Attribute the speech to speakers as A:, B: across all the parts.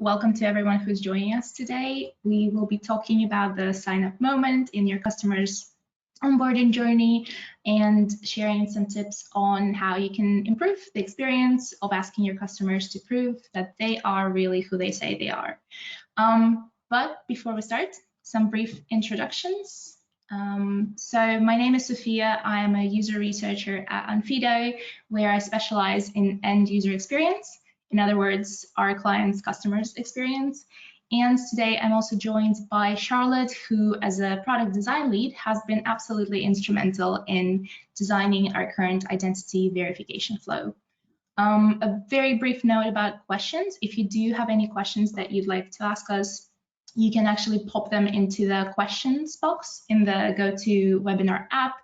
A: Welcome to everyone who's joining us today. We will be talking about the sign-up moment in your customer's onboarding journey and sharing some tips on how you can improve the experience of asking your customers to prove that they are really who they say they are. But before we start, some brief introductions. So my name is Sofia. I am a user researcher at Onfido, where I specialize in end user experience. In other words, our clients' customers' experience. And today I'm also joined by Charlotte, who as a product design lead has been absolutely instrumental in designing our current identity verification flow. A very brief note about questions. If you do have any questions that you'd like to ask us, you can actually pop them into the questions box in the GoToWebinar app,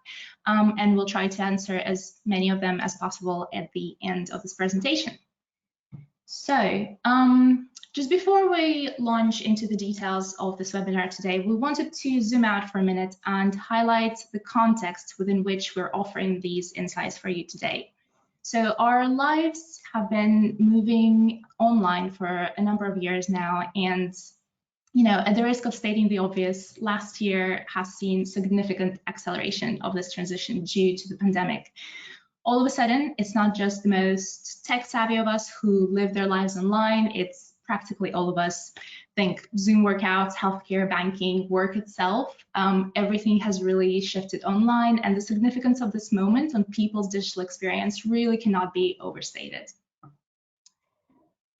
A: and we'll try to answer as many of them as possible at the end of this presentation. So just before we launch into the details of this webinar today, we wanted to zoom out for a minute and highlight the context within which we're offering these insights for you today. So our lives have been moving online for a number of years now, and at the risk of stating the obvious, last year has seen significant acceleration of this transition due to the pandemic. All of a sudden, it's not just the most tech-savvy of us who live their lives online, it's practically all of us. Think Zoom workouts, healthcare, banking, work itself. Everything has really shifted online, and the significance of this moment on people's digital experience really cannot be overstated.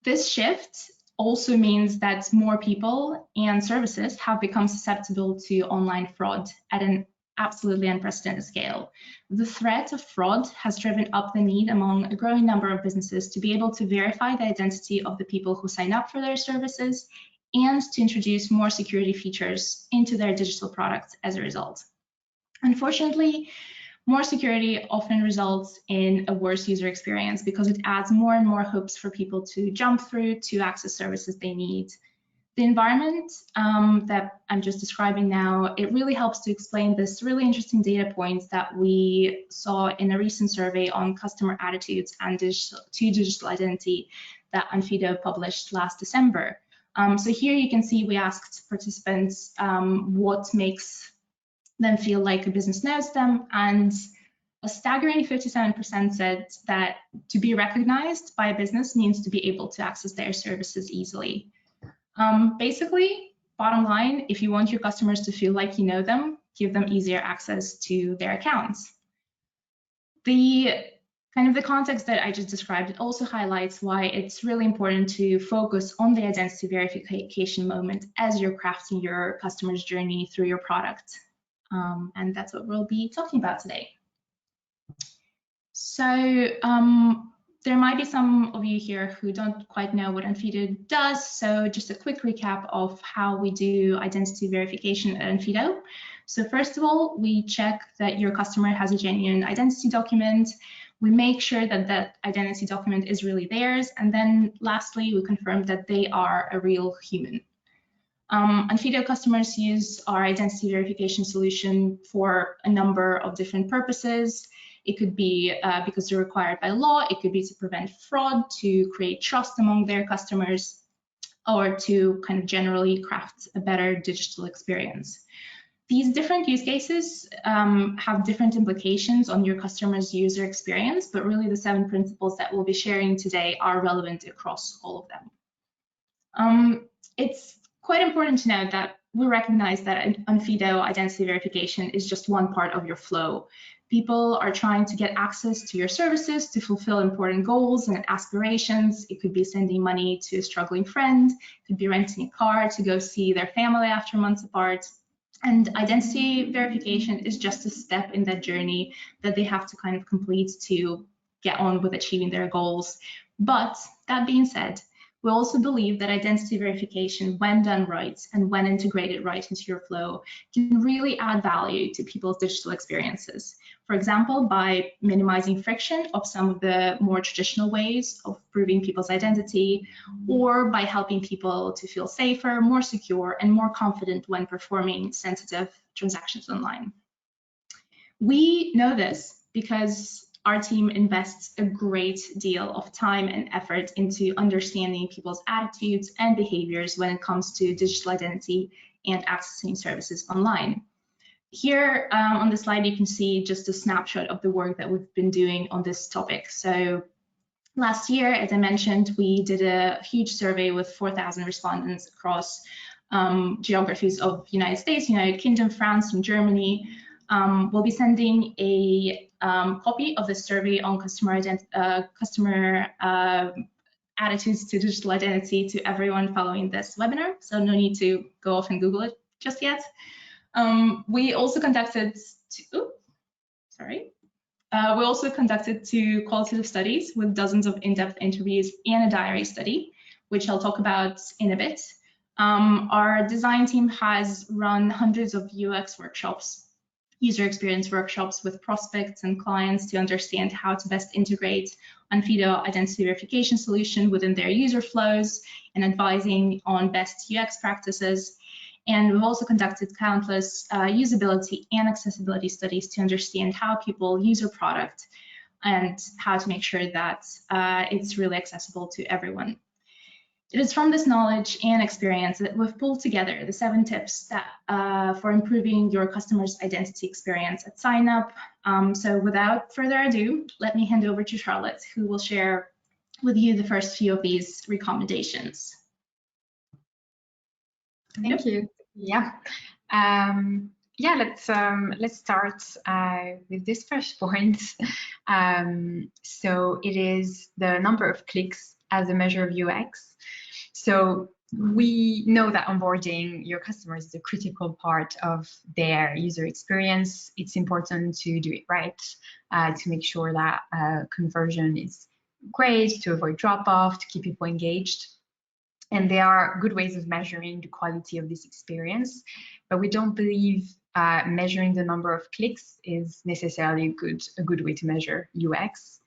A: This shift also means that more people and services have become susceptible to online fraud at an absolutely unprecedented scale. The threat of fraud has driven up the need among a growing number of businesses to be able to verify the identity of the people who sign up for their services and to introduce more security features into their digital products as a result. Unfortunately, more security often results in a worse user experience because it adds more and more hoops for people to jump through to access services they need. The environment that I'm just describing now, it really helps to explain this really interesting data points that we saw in a recent survey on customer attitudes and digital identity that Onfido published last December. So here you can see we asked participants what makes them feel like a business knows them, and a staggering 57% said that to be recognized by a business means to be able to access their services easily. Basically, bottom line, if you want your customers to feel like you know them, give them easier access to their accounts. The context that I just described, it also highlights why it's really important to focus on the identity verification moment as you're crafting your customer's journey through your product. And that's what we'll be talking about today. So there might be some of you here who don't quite know what Onfido does, so just a quick recap of how we do identity verification at Onfido. So first of all, we check that your customer has a genuine identity document. We make sure that that identity document is really theirs, and then lastly, we confirm that they are a real human. Onfido customers use our identity verification solution for a number of different purposes. It could be because they're required by law, it could be to prevent fraud, to create trust among their customers, or to generally craft a better digital experience. These different use cases have different implications on your customer's user experience, but really the 7 principles that we'll be sharing today are relevant across all of them. It's quite important to note that we recognize that Onfido identity verification is just one part of your flow. People are trying to get access to your services to fulfill important goals and aspirations. It could be sending money to a struggling friend, it could be renting a car to go see their family after months apart. And identity verification is just a step in that journey that they have to complete to get on with achieving their goals. But that being said, we also believe that identity verification, when done right and when integrated right into your flow, can really add value to people's digital experiences. For example, by minimizing friction of some of the more traditional ways of proving people's identity, or by helping people to feel safer, more secure, and more confident when performing sensitive transactions online. We know this because our team invests a great deal of time and effort into understanding people's attitudes and behaviors when it comes to digital identity and accessing services online. Here on the slide, you can see just a snapshot of the work that we've been doing on this topic. So last year, as I mentioned, we did a huge survey with 4,000 respondents across geographies of United States, United Kingdom, France, and Germany. We'll be sending a copy of the survey on customer attitudes to digital identity to everyone following this webinar. So no need to go off and Google it just yet. We also conducted two qualitative studies with dozens of in-depth interviews and a diary study, which I'll talk about in a bit. Our design team has run hundreds of UX workshops, user experience workshops with prospects and clients to understand how to best integrate Onfido identity verification solution within their user flows and advising on best UX practices. And we've also conducted countless usability and accessibility studies to understand how people use our product and how to make sure that it's really accessible to everyone. It is from this knowledge and experience that we've pulled together the 7 tips that, for improving your customer's identity experience at sign up. So without further ado, let me hand over to Charlotte, who will share with you the first few of these recommendations.
B: Thank you. Yeah. Let's start with this first point. So it is the number of clicks as a measure of UX. So we know that onboarding your customers is a critical part of their user experience. It's important to do it right, to make sure that conversion is great, to avoid drop-off, to keep people engaged. And there are good ways of measuring the quality of this experience, but we don't believe measuring the number of clicks is necessarily a good way to measure UX.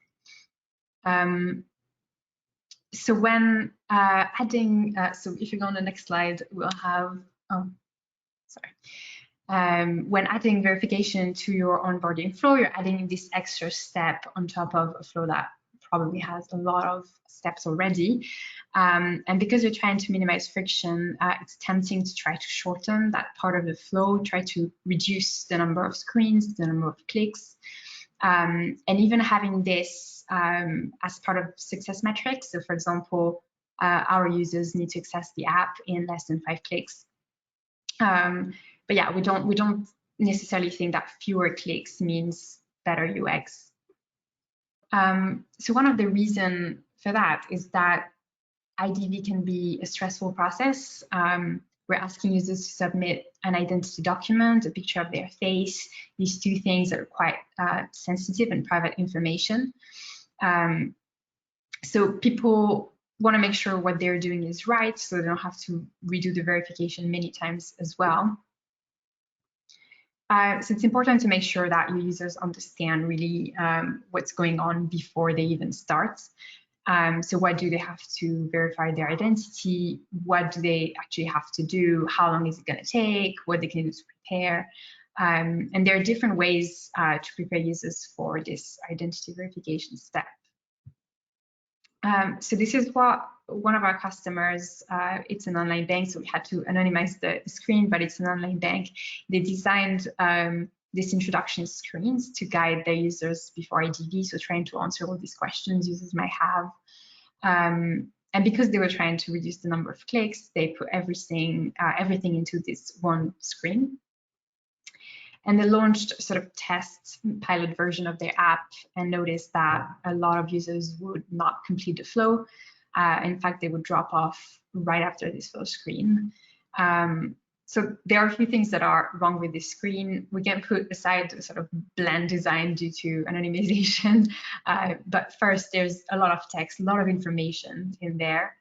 B: So when adding, so if you go on the next slide, we'll have, when adding verification to your onboarding flow, you're adding this extra step on top of a flow that probably has a lot of steps already. And because you're trying to minimize friction, it's tempting to try to shorten that part of the flow, try to reduce the number of screens, the number of clicks, and even having this as part of success metrics. So for example, our users need to access the app in less than 5 clicks. But yeah, we don't necessarily think that fewer clicks means better UX. So one of the reasons for that is that IDV can be a stressful process. We're asking users to submit an identity document, a picture of their face. These 2 things are quite sensitive and private information. So people want to make sure what they're doing is right, so they don't have to redo the verification many times as well. So it's important to make sure that your users understand really what's going on before they even start. So what do they have to verify their identity? What do they actually have to do? How long is it going to take? What they can do to prepare? And there are different ways to prepare users for this identity verification step. So this is what one of our customers, it's an online bank, so we had to anonymize the screen, but it's an online bank. They designed this introduction screens to guide their users before IDV, so trying to answer all these questions users might have. And because they were trying to reduce the number of clicks, they put everything into this one screen. And they launched sort of test pilot version of their app and noticed that a lot of users would not complete the flow. In fact, they would drop off right after this flow screen. So there are a few things that are wrong with this screen. We can put aside the sort of bland design due to anonymization. But first, there's a lot of text, a lot of information in there.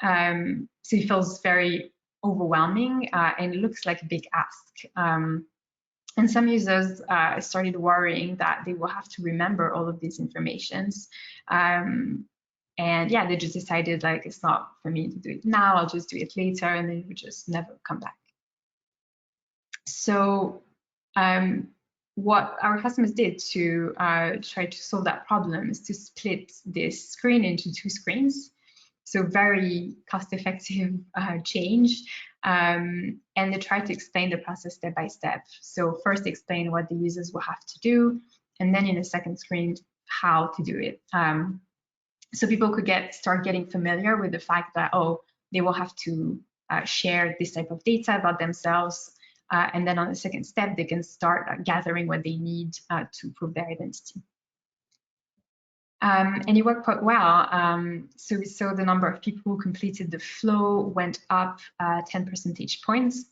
B: So it feels very overwhelming and it looks like a big ask. And some users started worrying that they will have to remember all of these informations. And yeah, they just decided like, it's not for me to do it now, I'll just do it later, and then we just never come back. So what our customers did to try to solve that problem is to split this screen into 2 screens. So very cost-effective change. And they try to explain the process step by step. So first explain what the users will have to do, and then in a second screen, how to do it. So people could start getting familiar with the fact that, oh, they will have to share this type of data about themselves. And then on the second step, they can start gathering what they need to prove their identity. And it worked quite well. So we saw the number of people who completed the flow went up 10 percentage points.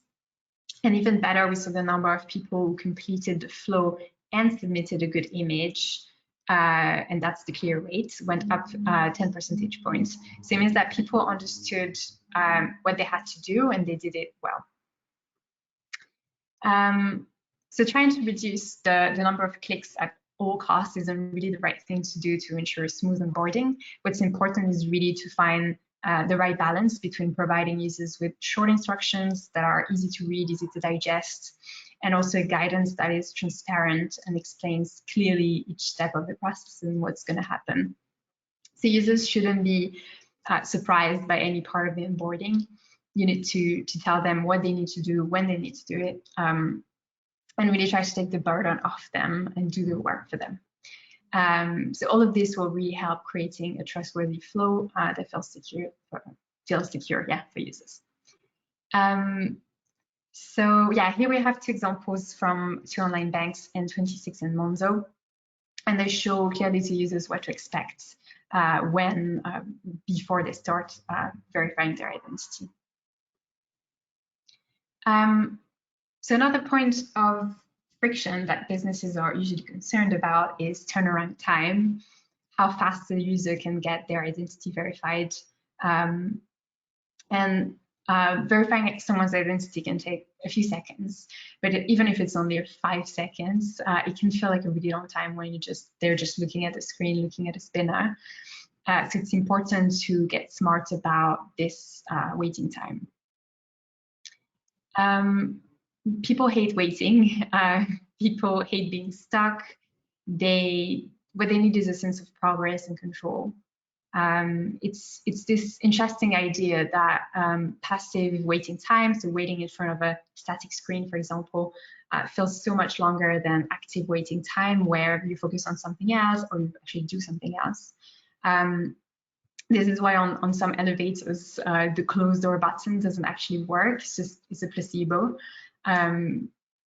B: And even better, we saw the number of people who completed the flow and submitted a good image, and that's the clear rate, went up 10 percentage points. So it means that people understood what they had to do and they did it well. So trying to reduce the number of clicks at all costs isn't really the right thing to do to ensure smooth onboarding. What's important is really to find the right balance between providing users with short instructions that are easy to read, easy to digest, and also guidance that is transparent and explains clearly each step of the process and what's going to happen. So users shouldn't be surprised by any part of the onboarding. You need to tell them what they need to do, when they need to do it, and really try to take the burden off them and do the work for them. So all of this will really help creating a trustworthy flow that feels secure for users. So yeah, here we have 2 examples from 2 online banks, N26 and Monzo, and they show clearly to users what to expect before they start verifying their identity. So another point of friction that businesses are usually concerned about is turnaround time, how fast the user can get their identity verified. Verifying someone's identity can take a few seconds, but even if it's only 5 seconds, it can feel like a really long time when they're just looking at the screen, looking at a spinner. So it's important to get smart about this waiting time. People hate waiting. People hate being stuck. What they need is a sense of progress and control. It's this interesting idea that passive waiting time, so waiting in front of a static screen, for example, feels so much longer than active waiting time, where you focus on something else or you actually do something else. This is why on some elevators, the closed door button doesn't actually work. It's a placebo.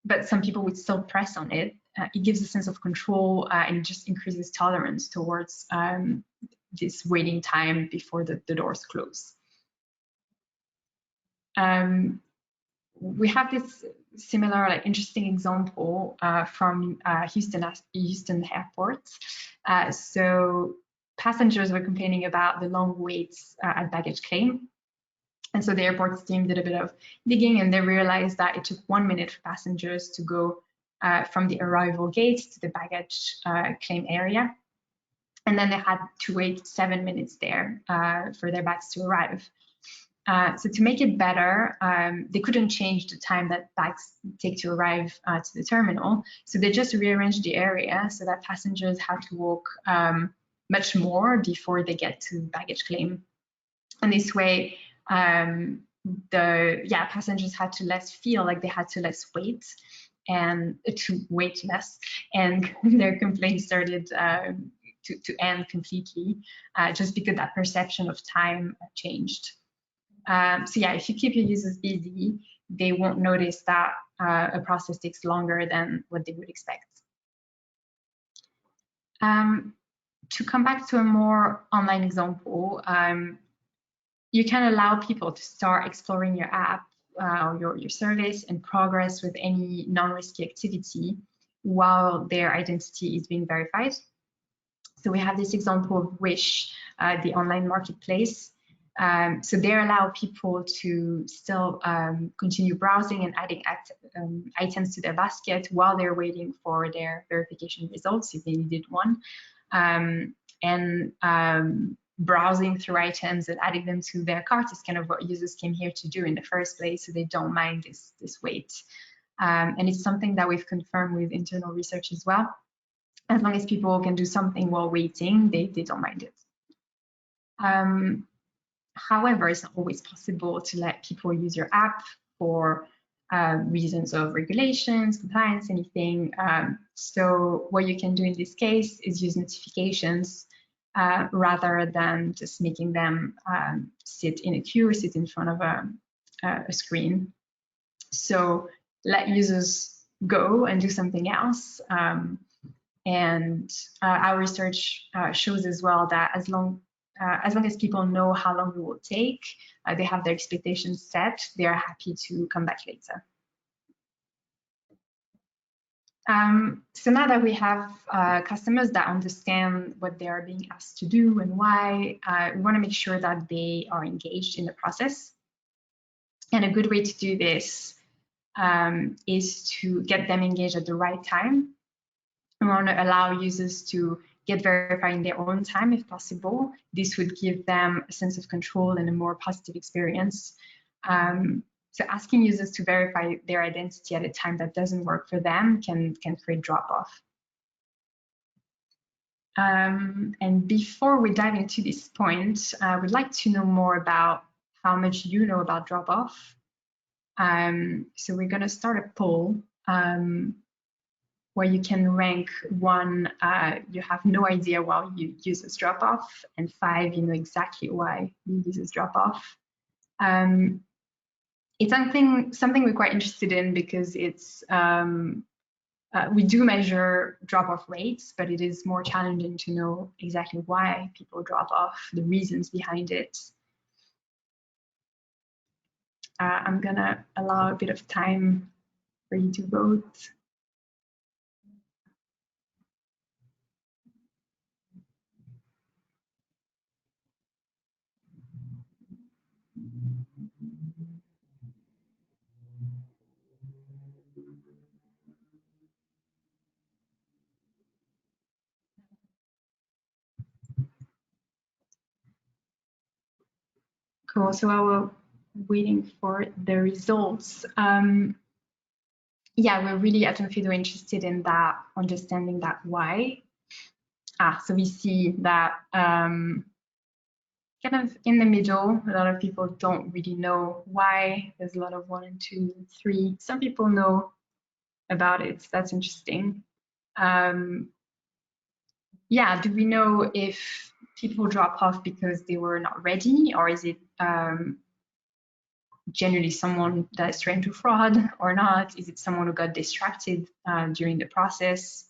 B: But some people would still press on it. It gives a sense of control and it just increases tolerance towards this waiting time before the doors close. We have this similar, interesting example from Houston Airport. So passengers were complaining about the long waits at baggage claim. And so the airport team did a bit of digging and they realized that it took 1 minute for passengers to go from the arrival gate to the baggage claim area. And then they had to wait 7 minutes there for their bags to arrive. So to make it better, they couldn't change the time that bags take to arrive to the terminal. So they just rearranged the area so that passengers had to walk much more before they get to baggage claim. And this way, passengers had to feel like they had to less wait and to wait less, and their complaints started to end completely just because that perception of time changed. So yeah, if you keep your users busy, they won't notice that a process takes longer than what they would expect. To come back to a more online example, you can allow people to start exploring your app, your service, and progress with any non-risky activity while their identity is being verified. So we have this example of Wish, the online marketplace. So they allow people to still continue browsing and adding items to their basket while they're waiting for their verification results, if they needed one. Browsing through items and adding them to their cart is kind of what users came here to do in the first place, so they don't mind this wait. And it's something that we've confirmed with internal research as well. As long as people can do something while waiting, they don't mind it. However, it's not always possible to let people use your app for reasons of regulations, compliance, anything. So what you can do in this case is use notifications rather than just making them sit in a queue or sit in front of a screen. So let users go and do something else. And our research shows as well that as long as people know how long it will take, they have their expectations set, they are happy to come back later. So now that we have customers that understand what they are being asked to do and why, we want to make sure that they are engaged in the process. And a good way to do this is to get them engaged at the right time. We want to allow users to get verified in their own time if possible. This would give them a sense of control and a more positive experience. So asking users to verify their identity at a time that doesn't work for them can create drop-off. And before we dive into this point, I would like to know more about how much you know about drop-off. So we're going to start a poll where you can rank 1, you have no idea why users drop off, and 5, you know exactly why users drop off. It's something we're quite interested in because it's we do measure drop-off rates, but it is more challenging to know exactly why people drop off, the reasons behind it. I'm gonna allow a bit of time for you to vote. Cool, so while we're waiting for the results, yeah, we're really at Onfido interested in that, understanding that why. So we see that kind of in the middle, a lot of people don't really know why. There's a lot of 1 and 2, 3. Some people know about it. That's interesting. Yeah, do we know if people drop off because they were not ready, or is it generally someone that is trying to fraud or not? Is it someone who got distracted during the process?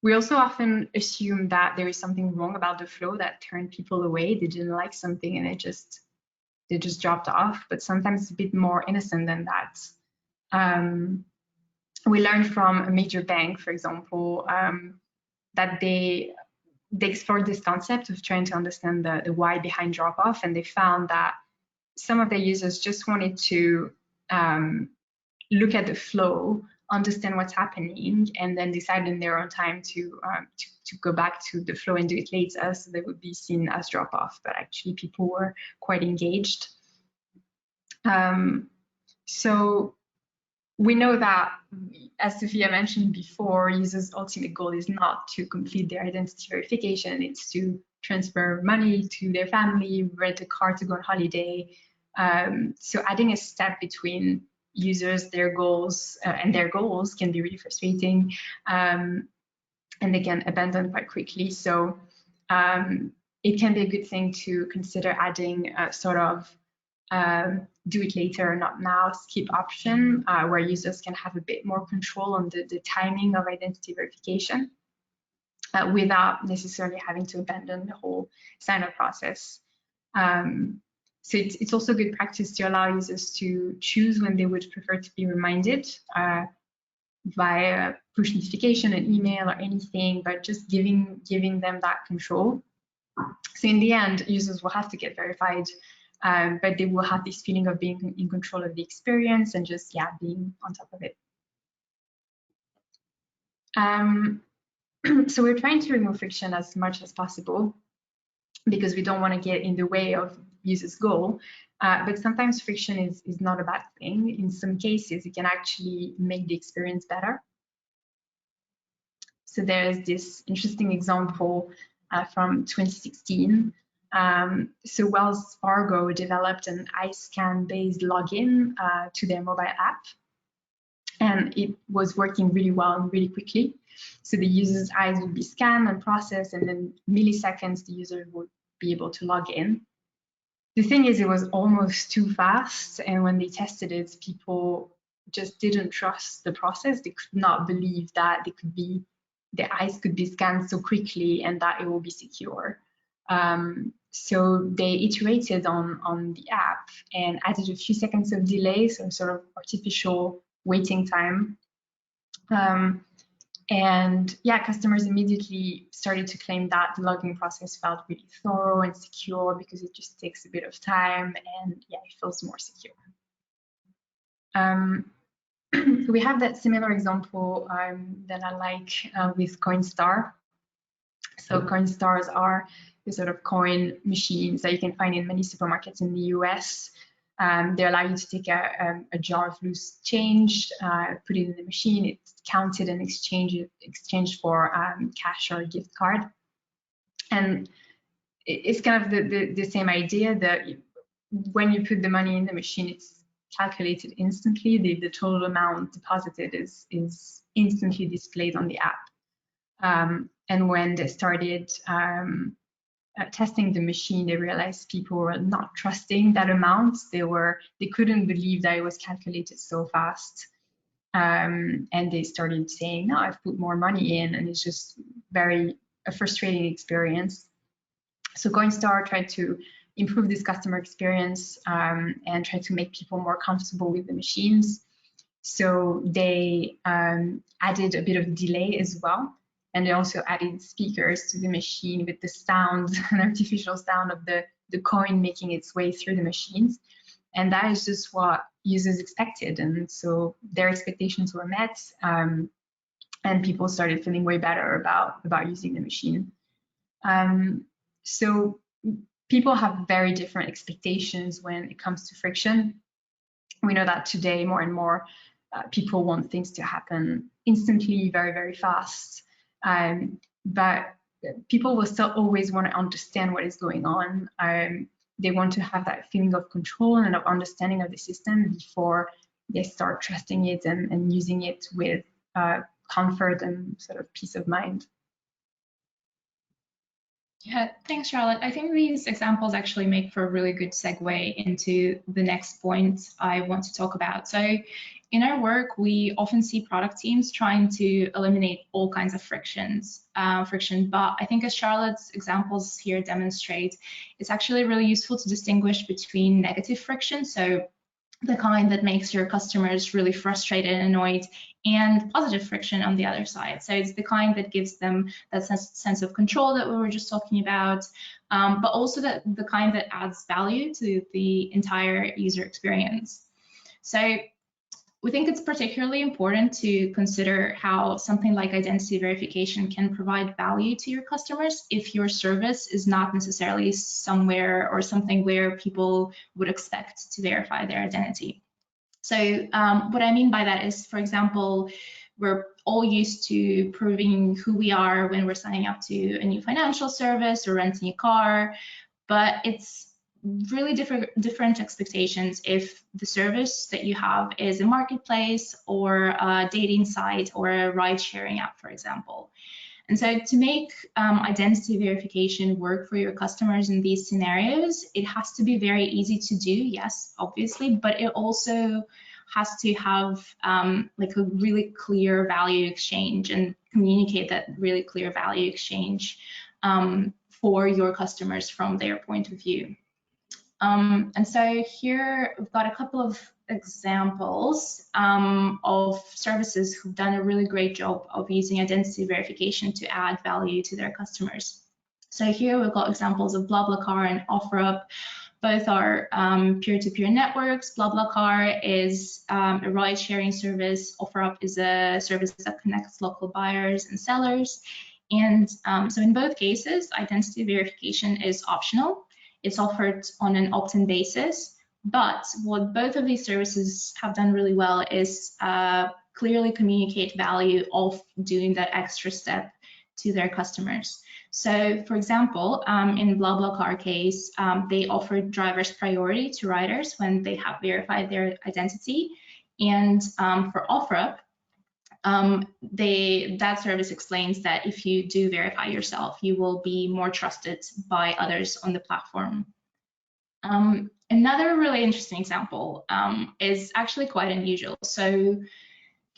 B: We also often assume that there is something wrong about the flow that turned people away. They didn't like something and they just dropped off, but sometimes it's a bit more innocent than that. We learned from a major bank, for example, that they explored this concept of trying to understand the why behind drop-off, and they found that some of their users just wanted to look at the flow, understand what's happening, and then decide in their own time to go back to the flow and do it later, so they would be seen as drop-off, but actually people were quite engaged. So we know that, as Sofia mentioned before, users' ultimate goal is not to complete their identity verification, it's to transfer money to their family, rent a car to go on holiday. So adding a step between users, their goals, and their goals can be really frustrating, and they can abandon quite quickly. So it can be a good thing to consider adding a sort of do it later, not now, skip option, where users can have a bit more control on the timing of identity verification without necessarily having to abandon the whole sign-up process. So it's also good practice to allow users to choose when they would prefer to be reminded via push notification, an email, or anything, but just giving them that control. So in the end, users will have to get verified, but they will have this feeling of being in control of the experience and just, yeah, being on top of it. So we're trying to remove friction as much as possible, because we don't want to get in the way of user's goal. But sometimes friction is not a bad thing. In some cases, it can actually make the experience better. So there's this interesting example from 2016. So Wells Fargo developed an eye scan-based login to their mobile app, and it was working really well and really quickly. So the user's eyes would be scanned and processed, and in milliseconds, the user would be able to log in. The thing is, it was almost too fast, and when they tested it, people just didn't trust the process. They could not believe that their eyes could be scanned so quickly and that it will be secure. So they iterated on the app and added a few seconds of delay, so sort of artificial waiting time. And yeah, customers immediately started to claim that the logging process felt really thorough and secure because it just takes a bit of time, and yeah, it feels more secure. We have that similar example that I like with Coinstar. So Coinstars are the sort of coin machines that you can find in many supermarkets in the US. They allow you to take a jar of loose change, put it in the machine, it's counted and exchanged for cash or a gift card. And it's kind of the same idea that when you put the money in the machine, it's calculated instantly. The total amount deposited is instantly displayed on the app. And when they started testing the machine, they realized people were not trusting that amount. They couldn't believe that it was calculated so fast. And they started saying, no, I've put more money in, and it's just a frustrating experience. So Coinstar tried to improve this customer experience and try to make people more comfortable with the machines. So they added a bit of delay as well. And they also added speakers to the machine with the sound, an artificial sound of the coin making its way through the machines. And that is just what users expected. And so their expectations were met, and people started feeling way better about using the machine. So people have very different expectations when it comes to friction. We know that today more and more people want things to happen instantly, very, very fast. But people will still always want to understand what is going on. They want to have that feeling of control and of understanding of the system before they start trusting it and using it with comfort and sort of peace of mind.
A: Yeah, thanks, Charlotte. I think these examples actually make for a really good segue into the next point I want to talk about. So in our work, we often see product teams trying to eliminate all kinds of friction, but I think as Charlotte's examples here demonstrate, it's actually really useful to distinguish between negative friction, so the kind that makes your customers really frustrated and annoyed, and positive friction on the other side. So it's the kind that gives them that sense of control that we were just talking about, but also the kind that adds value to the entire user experience. So we think it's particularly important to consider how something like identity verification can provide value to your customers if your service is not necessarily somewhere or something where people would expect to verify their identity. So what I mean by that is, for example, we're all used to proving who we are when we're signing up to a new financial service or renting a car, but it's really different expectations if the service that you have is a marketplace or a dating site or a ride-sharing app, for example. And so to make identity verification work for your customers in these scenarios, it has to be very easy to do, yes, obviously, but it also has to have like a really clear value exchange and communicate that really clear value exchange for your customers from their point of view. And so here we've got a couple of examples of services who've done a really great job of using identity verification to add value to their customers. So here we've got examples of BlaBlaCar and OfferUp. Both are peer-to-peer networks. BlaBlaCar is a ride-sharing service. OfferUp is a service that connects local buyers and sellers. And so in both cases, identity verification is optional. It's offered on an opt-in basis, but what both of these services have done really well is clearly communicate value of doing that extra step to their customers. So, for example, in BlaBlaCar case, they offered drivers priority to riders when they have verified their identity, and for OfferUp, that service explains that if you do verify yourself, you will be more trusted by others on the platform. Another really interesting example is actually quite unusual. So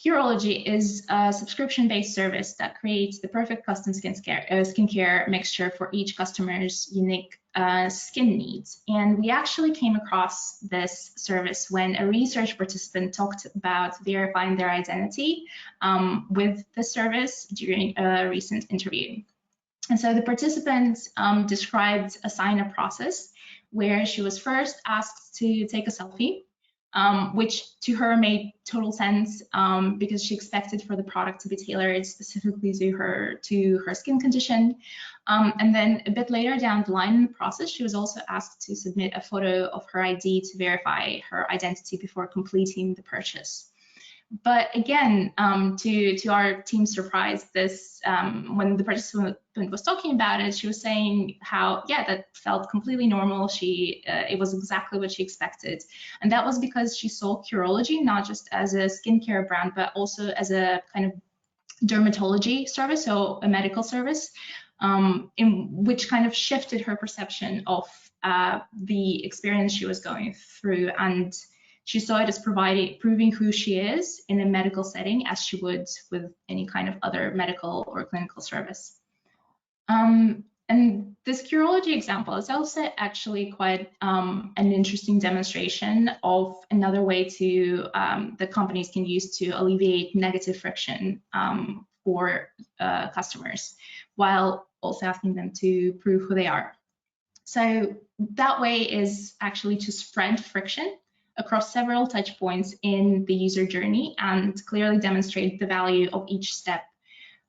A: Curology is a subscription-based service that creates the perfect custom skincare mixture for each customer's unique skin needs. And we actually came across this service when a research participant talked about verifying their identity with the service during a recent interview. And so the participant described a sign-up process where she was first asked to take a selfie, which to her made total sense because she expected for the product to be tailored specifically to her skin condition. And then a bit later down the line in the process, she was also asked to submit a photo of her ID to verify her identity before completing the purchase. But again, to our team's surprise, this when the participant was talking about it, she was saying how, yeah, that felt completely normal. It was exactly what she expected, and that was because she saw Curology not just as a skincare brand, but also as a kind of dermatology service, so a medical service, in which kind of shifted her perception of the experience she was going through, and she saw it as proving who she is in a medical setting as she would with any kind of other medical or clinical service. And this Curology example is also actually quite an interesting demonstration of another way the companies can use to alleviate negative friction for customers, while also asking them to prove who they are. So that way is actually to spread friction across several touch points in the user journey and clearly demonstrate the value of each step,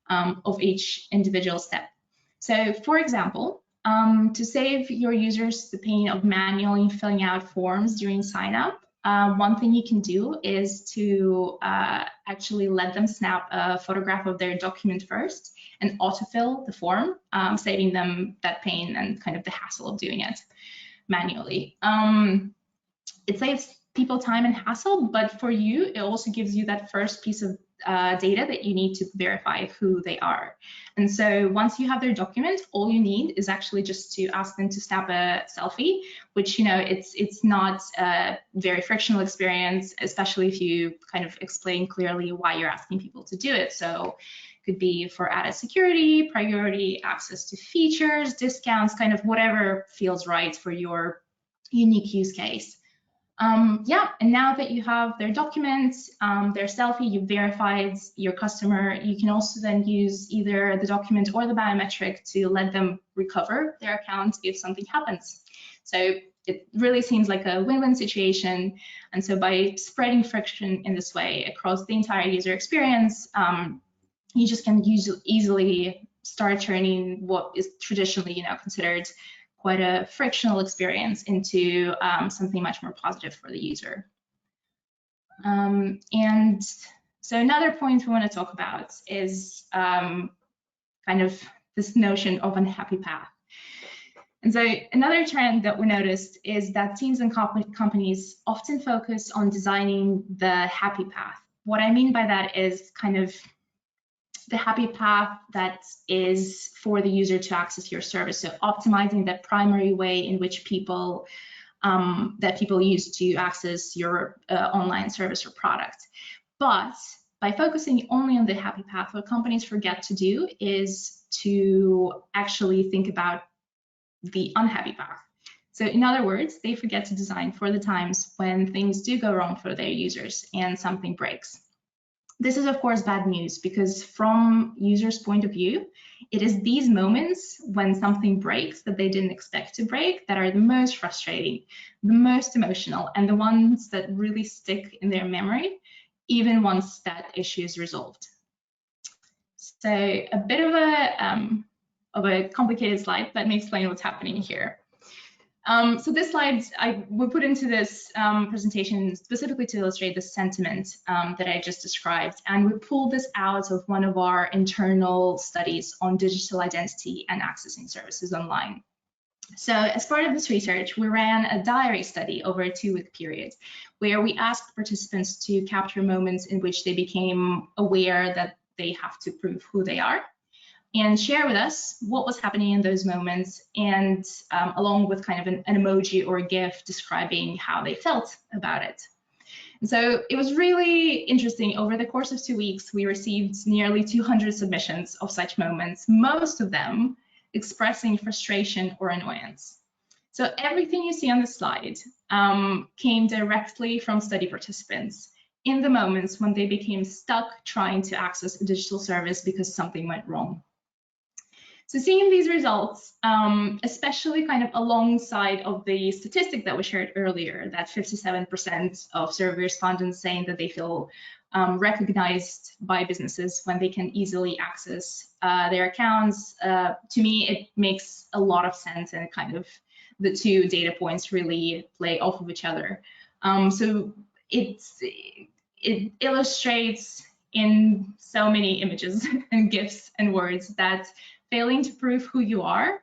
A: of each individual step. So for example, to save your users the pain of manually filling out forms during sign up, one thing you can do is to actually let them snap a photograph of their document first and autofill the form, saving them that pain and kind of the hassle of doing it manually. It saves people time and hassle, but for you, it also gives you that first piece of data that you need to verify who they are. And so once you have their document, all you need is actually just to ask them to snap a selfie, which, you know, it's not a very frictional experience, especially if you kind of explain clearly why you're asking people to do it. So it could be for added security, priority, access to features, discounts, kind of whatever feels right for your unique use case. Yeah, and now that you have their documents, their selfie, you've verified your customer, you can also then use either the document or the biometric to let them recover their account if something happens. So it really seems like a win-win situation. And so by spreading friction in this way across the entire user experience, you just can easily start turning what is traditionally, you know, considered quite a frictional experience into something much more positive for the user. And so another point we want to talk about is kind of this notion of unhappy path. And so another trend that we noticed is that teams and companies often focus on designing the happy path. What I mean by that is kind of the happy path that is for the user to access your service. So optimizing that primary way in which people use to access your online service or product. But by focusing only on the happy path, what companies forget to do is to actually think about the unhappy path. So in other words, they forget to design for the times when things do go wrong for their users and something breaks. This is, of course, bad news because from users' point of view, it is these moments when something breaks that they didn't expect to break that are the most frustrating, the most emotional, and the ones that really stick in their memory, even once that issue is resolved. So a bit of a complicated slide. Let me explain what's happening here. So this slide we put into this presentation specifically to illustrate the sentiment that I just described, and we pulled this out of one of our internal studies on digital identity and accessing services online. So as part of this research, we ran a diary study over a 2-week period where we asked participants to capture moments in which they became aware that they have to prove who they are, and share with us what was happening in those moments, and along with kind of an emoji or a GIF describing how they felt about it. And so it was really interesting. Over the course of 2 weeks, we received nearly 200 submissions of such moments, most of them expressing frustration or annoyance. So everything you see on the slide came directly from study participants in the moments when they became stuck trying to access a digital service because something went wrong. So seeing these results, especially kind of alongside of the statistic that was shared earlier, that 57% of survey respondents saying that they feel recognized by businesses when they can easily access their accounts, to me, it makes a lot of sense, and kind of the two data points really play off of each other. So it illustrates in so many images and GIFs and words that failing to prove who you are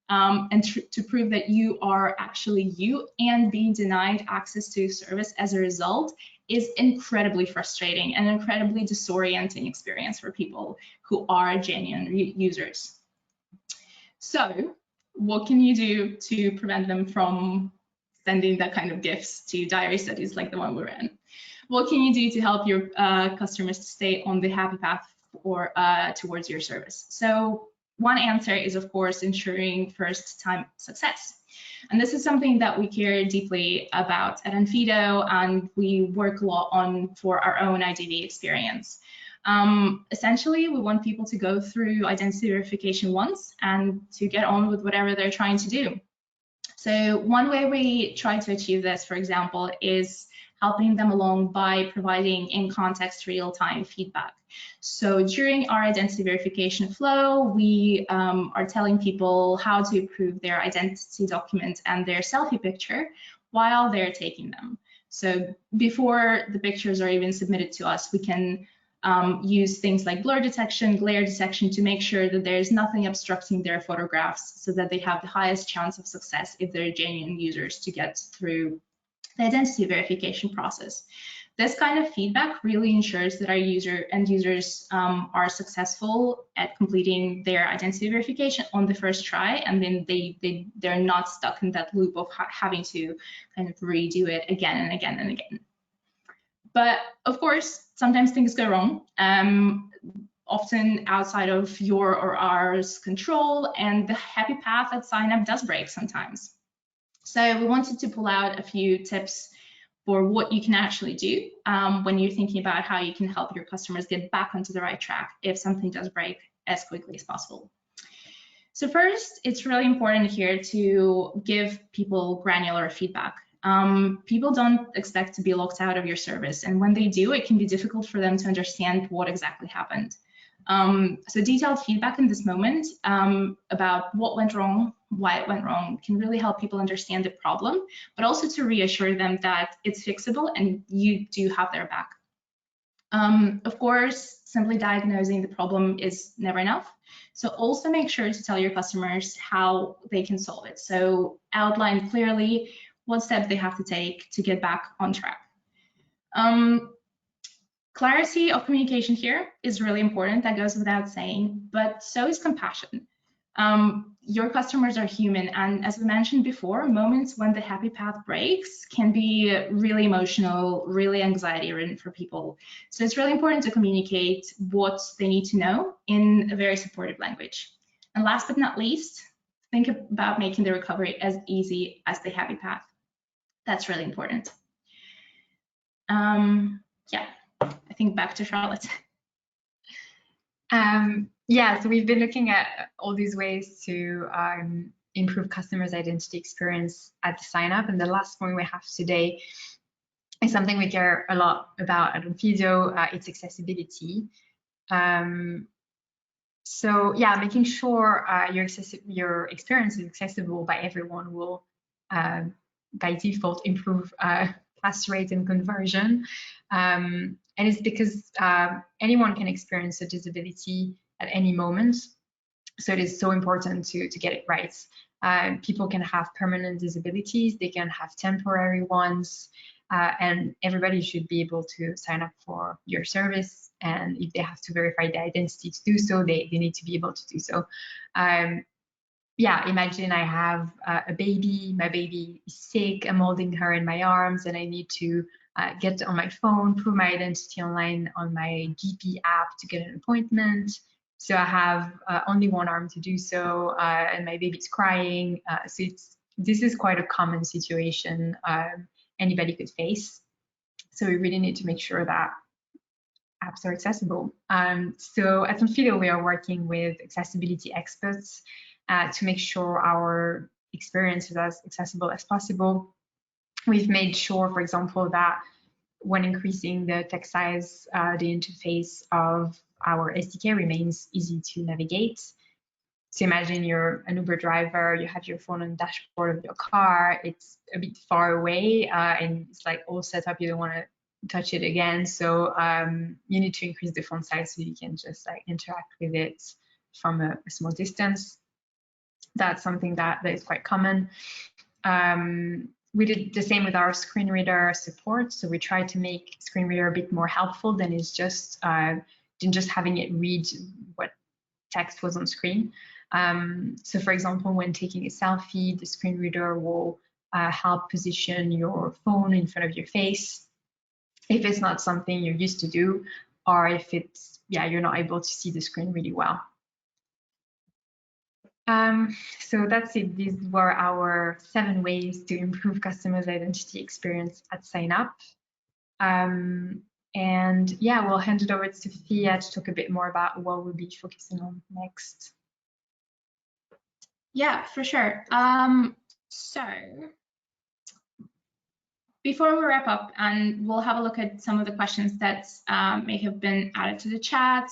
A: and to prove that you are actually you and being denied access to service as a result is incredibly frustrating and incredibly disorienting experience for people who are genuine users. So what can you do to prevent them from sending that kind of gifts to diary studies like the one we ran? What can you do to help your customers to stay on the happy path or towards your service? So one answer is, of course, ensuring first-time success. And this is something that we care deeply about at Onfido, and we work a lot on for our own IDV experience. Essentially, we want people to go through identity verification once and to get on with whatever they're trying to do. So one way we try to achieve this, for example, is helping them along by providing in-context real-time feedback. So during our identity verification flow, we are telling people how to approve their identity document and their selfie picture while they're taking them. So before the pictures are even submitted to us, we can use things like blur detection, glare detection to make sure that there's nothing obstructing their photographs so that they have the highest chance of success if they're genuine users to get through the identity verification process. This kind of feedback really ensures that our users are successful at completing their identity verification on the first try, and then they're not stuck in that loop of having to kind of redo it again and again and again. But of course, sometimes things go wrong, often outside of your or ours control, and the happy path at sign up does break sometimes. So we wanted to pull out a few tips for what you can actually do when you're thinking about how you can help your customers get back onto the right track if something does break as quickly as possible. So first, it's really important here to give people granular feedback. People don't expect to be locked out of your service, and when they do, it can be difficult for them to understand what exactly happened. So detailed feedback in this moment about what went wrong, why it went wrong, can really help people understand the problem, but also to reassure them that it's fixable and you do have their back. Of course, simply diagnosing the problem is never enough. So also make sure to tell your customers how they can solve it. So outline clearly what steps they have to take to get back on track. Clarity of communication here is really important. That goes without saying, but so is compassion. Your customers are human, and as we mentioned before, moments when the happy path breaks can be really emotional, really anxiety-ridden for people. So it's really important to communicate what they need to know in a very supportive language. And last but not least, think about making the recovery as easy as the happy path. That's really important. Yeah, I think back to Charlotte.
B: Yeah, so we've been looking at all these ways to improve customers' identity experience at the sign up, and the last point we have today is something we care a lot about at Onfido. It's accessibility. So yeah, making sure your experience is accessible by everyone will by default improve pass rate and conversion. And it's because anyone can experience a disability at any moment. So it is so important to get it right. People can have permanent disabilities, they can have temporary ones, and everybody should be able to sign up for your service. And if they have to verify their identity to do so, they need to be able to do so. Yeah, imagine I have a baby, my baby is sick, I'm holding her in my arms, and I need to get on my phone, prove my identity online on my GP app to get an appointment. So I have only one arm to do so, and my baby's crying. So this is quite a common situation anybody could face. So we really need to make sure that apps are accessible. So at Onfido, we are working with accessibility experts to make sure our experience is as accessible as possible. We've made sure, for example, that when increasing the text size, the interface of our SDK remains easy to navigate. So imagine you're an Uber driver, you have your phone on the dashboard of your car, it's a bit far away, and it's like all set up, you don't want to touch it again. So you need to increase the font size so you can just like interact with it from a small distance. That's something that is quite common. We did the same with our screen reader support. So we tried to make screen reader a bit more helpful than just having it read what text was on screen. So for example, when taking a selfie, the screen reader will help position your phone in front of your face if it's not something you're used to do, or if it's, you're not able to see the screen really well. So that's it. These were our 7 ways to improve customers' identity experience at sign up. And we'll hand it over to Sofya to talk a bit more about what we'll be focusing on next.
A: Yeah, for sure. So before we wrap up, and we'll have a look at some of the questions that may have been added to the chat,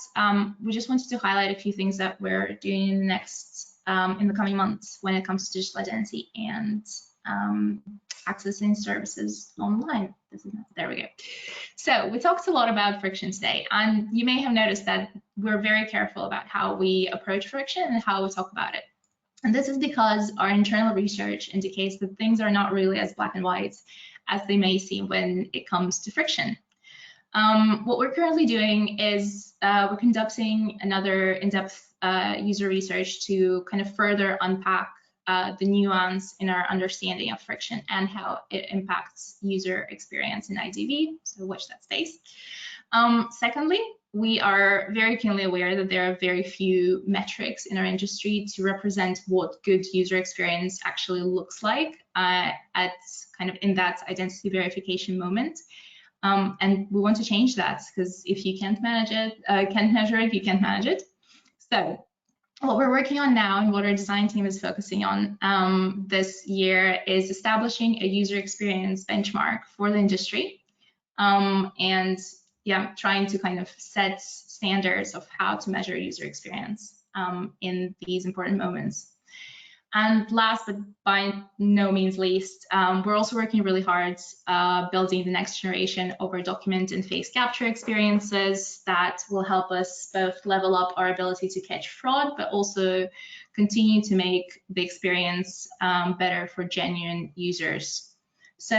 A: we just wanted to highlight a few things that we're doing in the coming months when it comes to digital identity and accessing services online. There we go. So we talked a lot about friction today, and you may have noticed that we're very careful about how we approach friction and how we talk about it. And this is because our internal research indicates that things are not really as black and white as they may seem when it comes to friction. What we're currently doing is we're conducting another in-depth user research to kind of further unpack the nuance in our understanding of friction and how it impacts user experience in IDV, so watch that space. Secondly, we are very keenly aware that there are very few metrics in our industry to represent what good user experience actually looks like at kind of in that identity verification moment. And we want to change that, because if you can't manage it, can't measure it, you can't manage it. So what we're working on now and what our design team is focusing on this year is establishing a user experience benchmark for the industry, and trying to kind of set standards of how to measure user experience in these important moments. And last but by no means least, we're also working really hard building the next generation over document and face capture experiences that will help us both level up our ability to catch fraud, but also continue to make the experience better for genuine users. So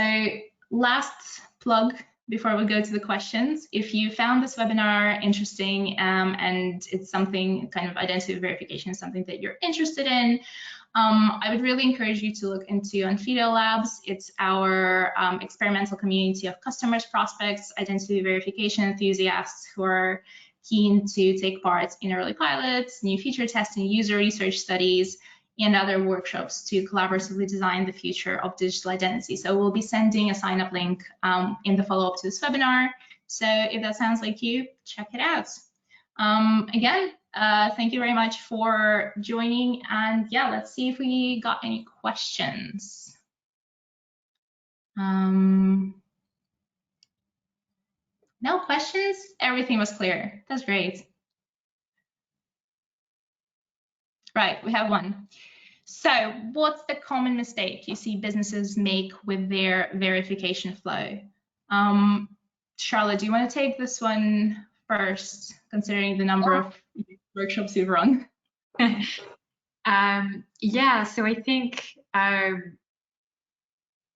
A: last plug before we go to the questions, if you found this webinar interesting and it's something kind of identity verification is something that you're interested in, I would really encourage you to look into Onfido Labs. It's our experimental community of customers, prospects, identity verification enthusiasts who are keen to take part in early pilots, new feature testing, user research studies, and other workshops to collaboratively design the future of digital identity. So we'll be sending a sign-up link in the follow-up to this webinar. So if that sounds like you, check it out. Again, thank you very much for joining, and let's see if we got any questions. No questions? Everything was clear. That's great. Right, we have one. So what's the common mistake you see businesses make with their verification flow? Charlotte, do you want to take this one first, considering the number of workshops you've run?
B: Yeah, so I think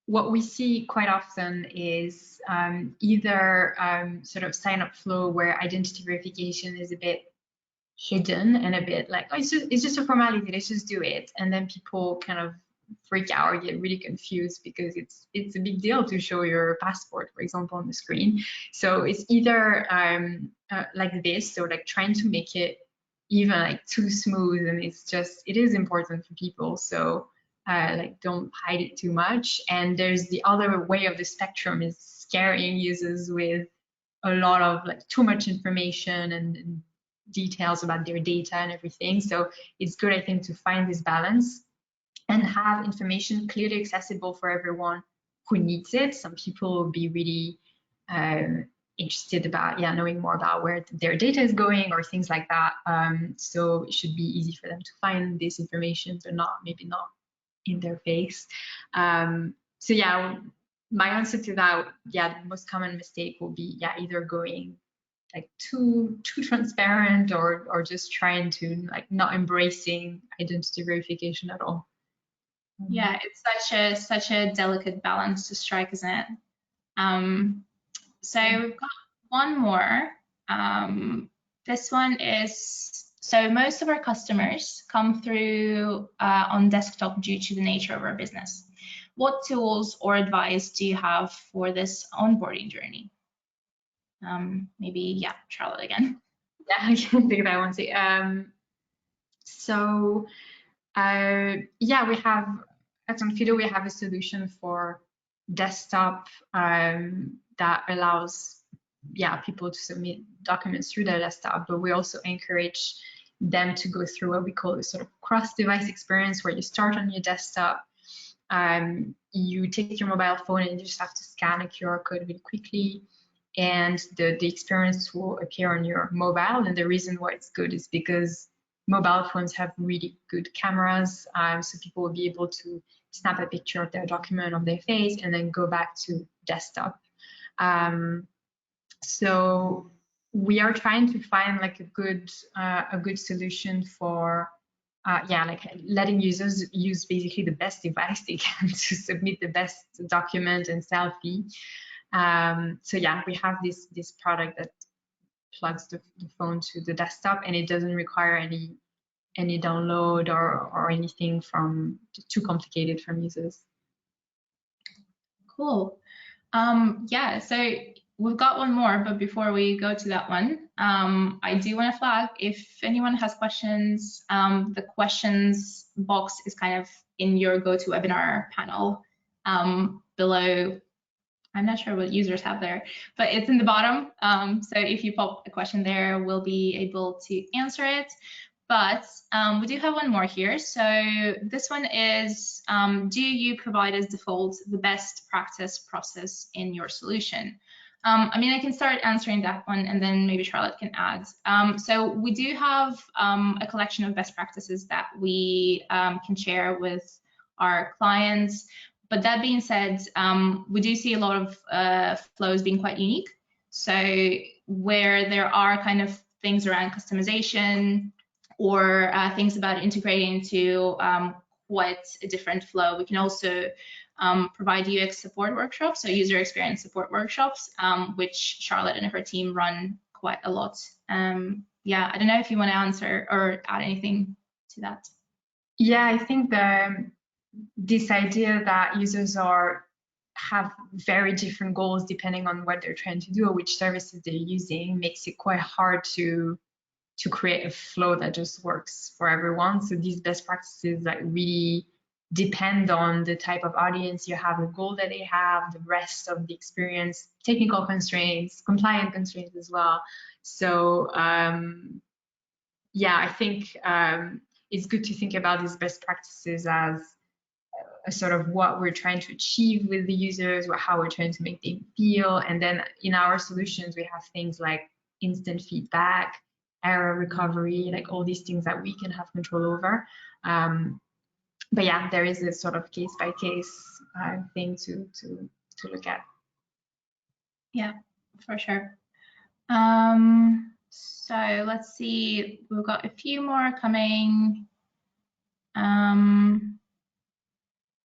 B: what we see quite often is either sort of sign-up flow where identity verification is a bit hidden and a bit like, oh, it's just a formality, let's just do it, and then people kind of freak out or get really confused because it's a big deal to show your passport, for example, on the screen. So it's either like this, so like trying to make it even like too smooth, and it is important for people, so like don't hide it too much. And there's the other way of the spectrum, is scaring users with a lot of like too much information and details about their data and everything. So it's good, I think, to find this balance and have information clearly accessible for everyone who needs it. Some people will be really interested about knowing more about where their data is going or things like that. So it should be easy for them to find this information, but maybe not in their face. So yeah, my answer to that, the most common mistake will be either going like too transparent or just trying to like not embracing identity verification at all.
A: Yeah, it's such a delicate balance to strike, isn't it? So we've got one more. This one is, so most of our customers come through on desktop due to the nature of our business. What tools or advice do you have for this onboarding journey? Maybe, Charlotte again.
B: Yeah, I can take that one too. So we have, at Onfido, we have a solution for desktop that allows people to submit documents through their desktop, but we also encourage them to go through what we call a sort of cross-device experience, where you start on your desktop, you take your mobile phone and you just have to scan a QR code really quickly, and the experience will appear on your mobile. And the reason why it's good is because mobile phones have really good cameras, so people will be able to snap a picture of their document on their face and then go back to desktop. So we are trying to find like a good solution for like letting users use basically the best device they can to submit the best document and selfie. So we have this product that plugs the phone to the desktop, and it doesn't require any download or anything too complicated from users.
A: Cool. So we've got one more, but before we go to that one, I do want to flag, if anyone has questions, the questions box is kind of in your GoToWebinar panel below. I'm not sure what users have there, but it's in the bottom. So if you pop a question there, we'll be able to answer it. But we do have one more here. So this one is, do you provide as default the best practice process in your solution? I mean, I can start answering that one, and then maybe Charlotte can add. So we do have a collection of best practices that we can share with our clients. But that being said, we do see a lot of flows being quite unique. So where there are kind of things around customization or things about integrating into quite a different flow, we can also provide UX support workshops, so user experience support workshops, which Charlotte and her team run quite a lot. I don't know if you want to answer or add anything to that.
B: Yeah, I think this idea that users have very different goals depending on what they're trying to do or which services they're using makes it quite hard to create a flow that just works for everyone. So these best practices like really depend on the type of audience you have, the goal that they have, the rest of the experience, technical constraints, compliant constraints as well. So I think it's good to think about these best practices as a sort of what we're trying to achieve with the users, how we're trying to make them feel. And then in our solutions, we have things like instant feedback, error recovery, like all these things that we can have control over. but yeah, there is a sort of case by case thing to look at.
A: Yeah, for sure. So let's see, we've got a few more coming.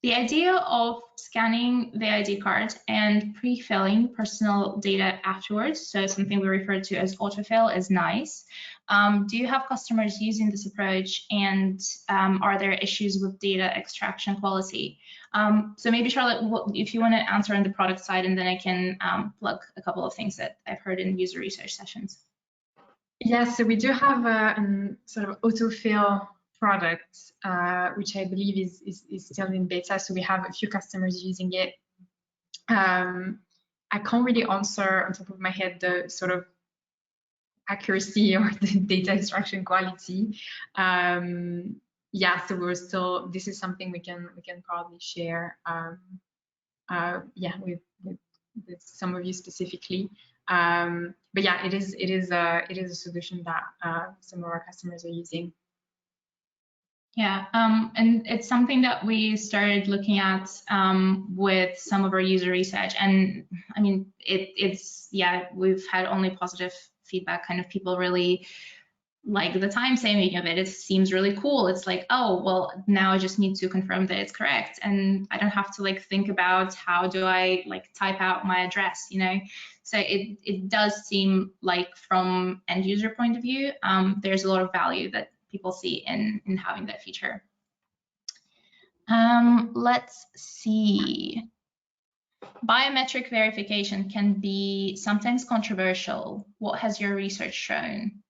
A: The idea of scanning the ID card and pre-filling personal data afterwards, so something we refer to as autofill, is nice. Do you have customers using this approach, and are there issues with data extraction quality? So maybe Charlotte, if you want to answer on the product side, and then I can plug a couple of things that I've heard in user research sessions.
B: Yeah, so we do have a sort of autofill product, which I believe is still in beta. So we have a few customers using it. I can't really answer on top of my head the sort of accuracy or the data extraction quality. Yeah, so we're still, this is something we can probably share. Yeah, with some of you specifically. But yeah, it is a solution that some of our customers are using.
A: Yeah, and it's something that we started looking at with some of our user research, and I mean, yeah, we've had only positive feedback. Kind of people really like the time saving of it. It seems really cool. It's like, oh, well, now I just need to confirm that it's correct, and I don't have to like think about how do I like type out my address, you know. So it does seem like from end user point of view, there's a lot of value that people see in having that feature. Let's see. Biometric verification can be sometimes controversial. What has your research shown?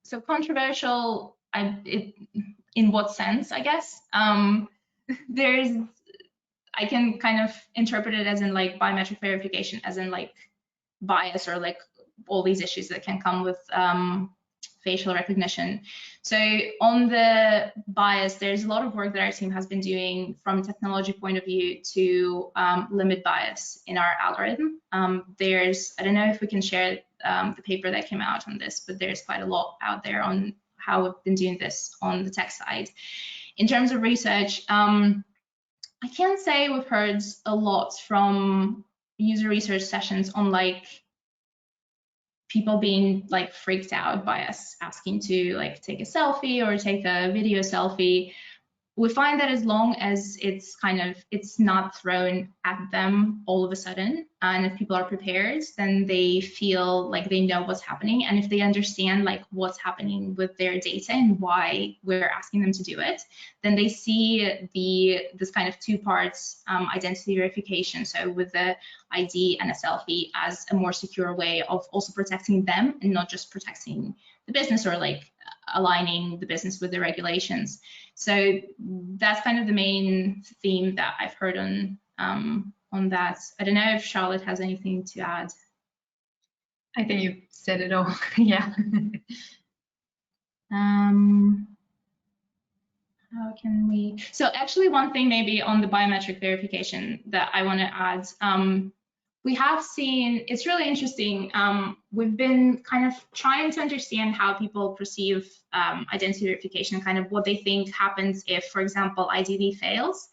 A: So controversial, in what sense, I guess? I can kind of interpret it as in like biometric verification, as in like bias or like all these issues that can come with facial recognition. So on the bias, there's a lot of work that our team has been doing from a technology point of view to limit bias in our algorithm. I don't know if we can share the paper that came out on this, but there's quite a lot out there on how we've been doing this on the tech side. In terms of research, I can't say we've heard a lot from user research sessions on like people being like freaked out by us asking to like take a selfie or take a video selfie. We find that as long as it's not thrown at them all of a sudden, and if people are prepared, then they feel like they know what's happening. And if they understand like what's happening with their data and why we're asking them to do it, then they see this kind of two parts identity verification. So with the ID and a selfie as a more secure way of also protecting them and not just protecting the business or like aligning the business with the regulations. So that's kind of the main theme that I've heard on that. I don't know if Charlotte has anything to add.
B: I think you said it all. Yeah.
A: How can we? So actually, one thing maybe on the biometric verification that I want to add. We have seen, it's really interesting. We've been kind of trying to understand how people perceive identity verification, kind of what they think happens if, for example, IDV fails.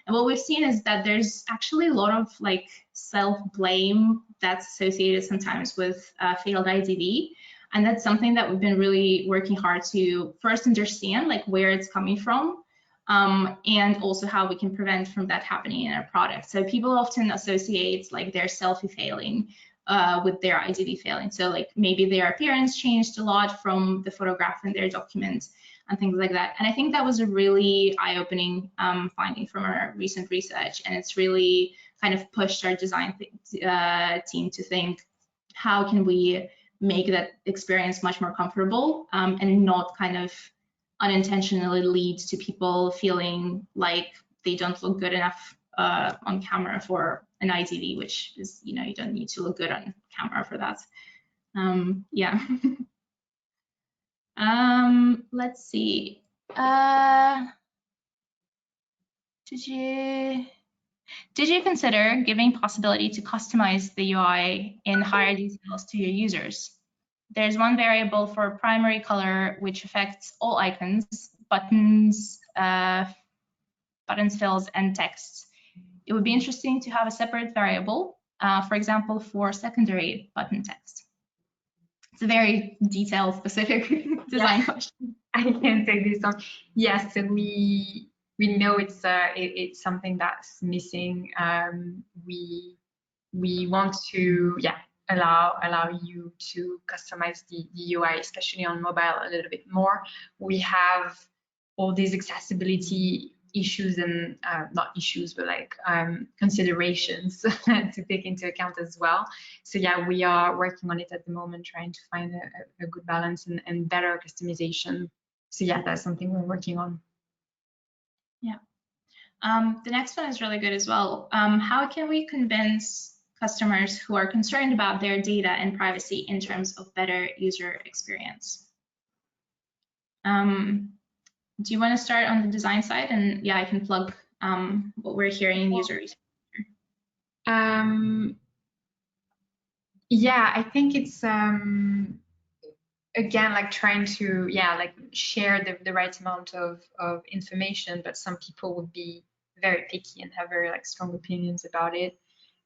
A: And what we've seen is that there's actually a lot of like self-blame that's associated sometimes with failed IDV. And that's something that we've been really working hard to first understand, like where it's coming from. And also how we can prevent from that happening in our product. So people often associate like their selfie failing with their IDV failing. So like maybe their appearance changed a lot from the photograph in their document and things like that. And I think that was a really eye-opening finding from our recent research. And it's really kind of pushed our design team to think, how can we make that experience much more comfortable and not kind of unintentionally leads to people feeling like they don't look good enough on camera for an IDV, which is, you know, you don't need to look good on camera for that. Yeah. Let's see. Did you consider giving possibility to customize the UI in higher details to your users? There's one variable for primary color which affects all icons, buttons, fills, and text. It would be interesting to have a separate variable, for example, for secondary button text. It's a very detailed, specific design question.
B: I can take this on. Yes, and we know it's something that's missing. We want to allow you to customize the UI, especially on mobile, a little bit more. We have all these accessibility issues and not issues, but like considerations to take into account as well. So yeah, we are working on it at the moment, trying to find a good balance and better customization. So yeah, that's something we're working on.
A: Yeah. The next one is really good as well. How can we convince customers who are concerned about their data and privacy in terms of better user experience? Do you want to start on the design side? And yeah, I can plug what we're hearing in user research.
B: Yeah, I think it's again, like trying to like share the right amount of information, but some people would be very picky and have very like strong opinions about it.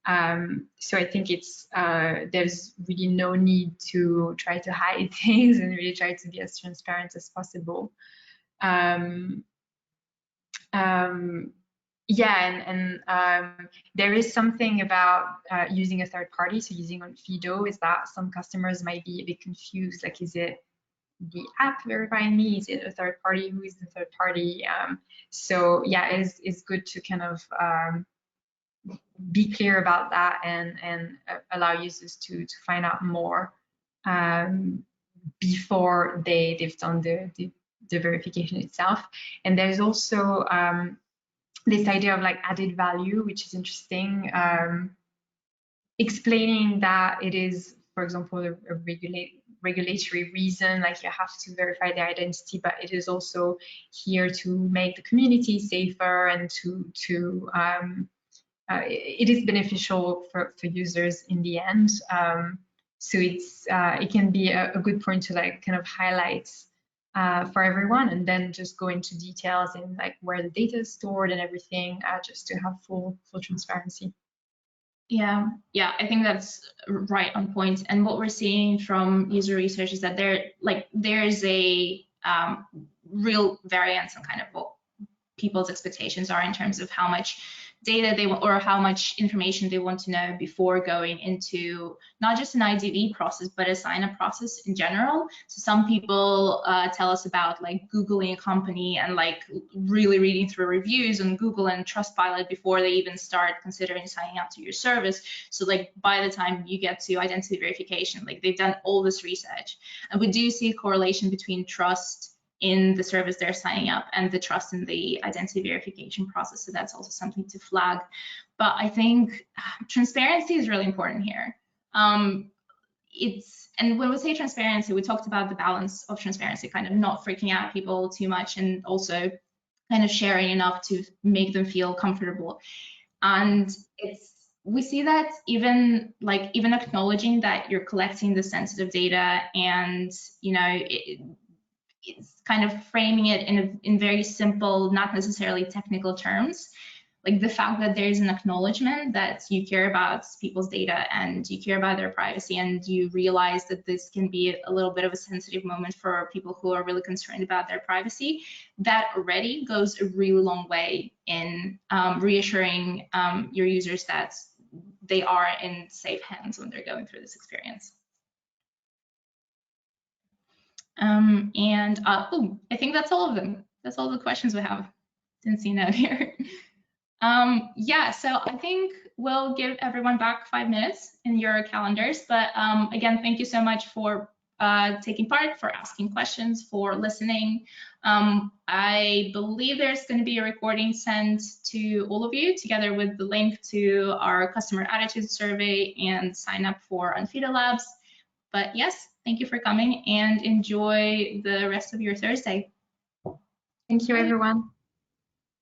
B: So I think it's there's really no need to try to hide things and really try to be as transparent as possible. There is something about using a third party, so using Onfido, is that some customers might be a bit confused, like, is it the app verifying me? Is it a third party? Who is the third party? So yeah, it's good to kind of be clear about that and allow users to find out more before they've done the verification itself. And there's also this idea of like added value, which is interesting, explaining that it is, for example, a regulatory reason, like you have to verify their identity, but it is also here to make the community safer and it is beneficial for users in the end. So it can be a good point to like kind of highlight for everyone, and then just go into details in like where the data is stored and everything, just to have full transparency.
A: Yeah, I think that's right on point. And what we're seeing from user research is that there's a real variance in kind of what people's expectations are in terms of how much data they want or how much information they want to know before going into not just an IDV process, but a sign-up process in general. So some people tell us about like Googling a company and like really reading through reviews on Google and Trustpilot before they even start considering signing up to your service. So like by the time you get to identity verification, like they've done all this research. And we do see a correlation between trust in the service they're signing up and the trust in the identity verification process. So that's also something to flag. But I think transparency is really important here. And when we say transparency, we talked about the balance of transparency, kind of not freaking out people too much and also kind of sharing enough to make them feel comfortable. And we see that even acknowledging that you're collecting the sensitive data and, you know, it's kind of framing it in very simple, not necessarily technical terms. Like the fact that there's an acknowledgement that you care about people's data and you care about their privacy, and you realize that this can be a little bit of a sensitive moment for people who are really concerned about their privacy, that already goes a really long way in reassuring your users that they are in safe hands when they're going through this experience. I think that's all of them. That's all the questions we have. Didn't see note here. Yeah, so I think we'll give everyone back 5 minutes in your calendars. But again, thank you so much for taking part, for asking questions, for listening. I believe there's going to be a recording sent to all of you together with the link to our customer attitude survey and sign up for Onfido Labs. But yes, thank you for coming and enjoy the rest of your Thursday.
B: Thank you, everyone.